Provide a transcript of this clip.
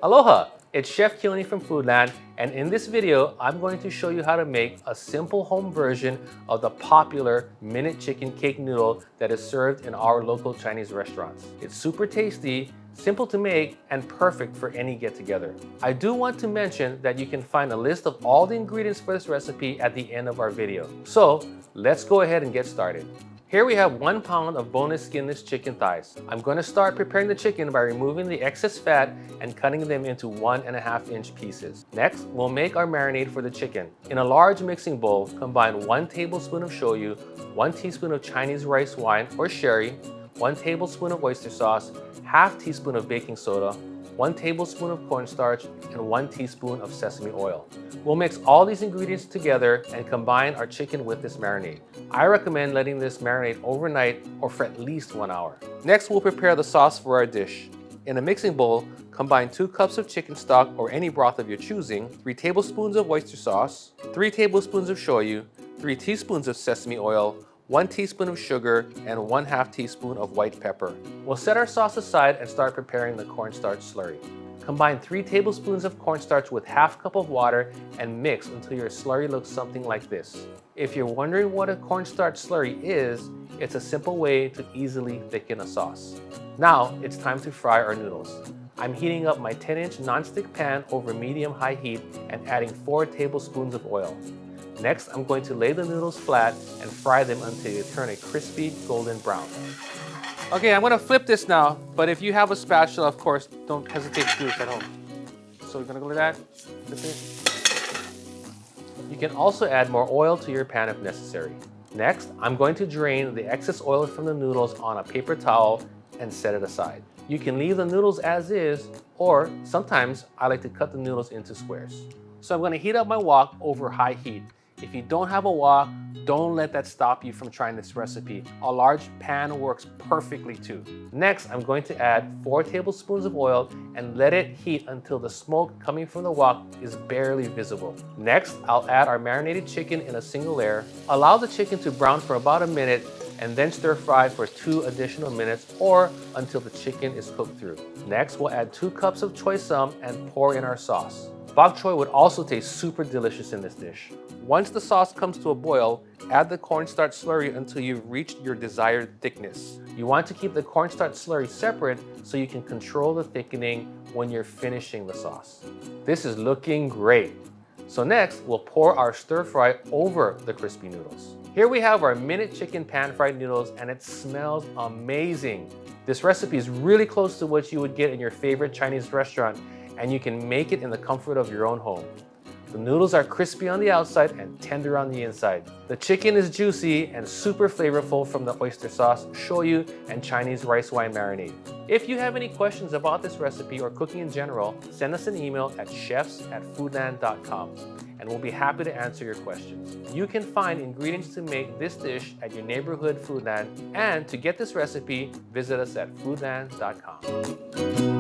Aloha! It's Chef Keoni from Foodland, and in this video, I'm going to show you how to make a simple home version of the popular minute chicken cake noodle that is served in our local Chinese restaurants. It's super tasty, simple to make, and perfect for any get-together. I do want to mention that you can find a list of all the ingredients for this recipe at the end of our video. So let's go ahead and get started. Here we have 1 pound of boneless skinless chicken thighs. I'm going to start preparing the chicken by removing the excess fat and cutting them into 1.5-inch pieces. Next, we'll make our marinade for the chicken. In a large mixing bowl, combine 1 tablespoon of shoyu, 1 teaspoon of Chinese rice wine or sherry, 1 tablespoon of oyster sauce, ½ teaspoon of baking soda, 1 tablespoon of cornstarch, and 1 teaspoon of sesame oil. We'll mix all these ingredients together and combine our chicken with this marinade. I recommend letting this marinate overnight or for at least 1 hour. Next, we'll prepare the sauce for our dish. In a mixing bowl, combine 2 cups of chicken stock or any broth of your choosing, 3 tablespoons of oyster sauce, 3 tablespoons of shoyu, 3 teaspoons of sesame oil, 1 teaspoon of sugar, and 1/2 teaspoon of white pepper. We'll set our sauce aside and start preparing the cornstarch slurry. Combine 3 tablespoons of cornstarch with ½ cup of water and mix until your slurry looks something like this. If you're wondering what a cornstarch slurry is, it's a simple way to easily thicken a sauce. Now it's time to fry our noodles. I'm heating up my 10-inch nonstick pan over medium-high heat and adding 4 tablespoons of oil. Next, I'm going to lay the noodles flat and fry them until they turn a crispy golden brown. Okay, I'm going to flip this now, but if you have a spatula, of course, don't hesitate to do this at home. So we're going to go like that. Flip it. You can also add more oil to your pan if necessary. Next, I'm going to drain the excess oil from the noodles on a paper towel and set it aside. You can leave the noodles as is, or sometimes I like to cut the noodles into squares. So I'm going to heat up my wok over high heat. If you don't have a wok, don't let that stop you from trying this recipe. A large pan works perfectly too. Next, I'm going to add 4 tablespoons of oil and let it heat until the smoke coming from the wok is barely visible. Next, I'll add our marinated chicken in a single layer. Allow the chicken to brown for about a minute and then stir fry for 2 additional minutes or until the chicken is cooked through. Next, we'll add 2 cups of choy sum and pour in our sauce. Bok choy would also taste super delicious in this dish. Once the sauce comes to a boil, add the cornstarch slurry until you've reached your desired thickness. You want to keep the cornstarch slurry separate so you can control the thickening when you're finishing the sauce. This is looking great. So next, we'll pour our stir fry over the crispy noodles. Here we have our minute chicken pan-fried noodles and it smells amazing. This recipe is really close to what you would get in your favorite Chinese restaurant, and you can make it in the comfort of your own home. The noodles are crispy on the outside and tender on the inside. The chicken is juicy and super flavorful from the oyster sauce, shoyu, and Chinese rice wine marinade. If you have any questions about this recipe or cooking in general, send us an email at chefs@foodland.com and we'll be happy to answer your questions. You can find ingredients to make this dish at your neighborhood Foodland, and to get this recipe, visit us at foodland.com.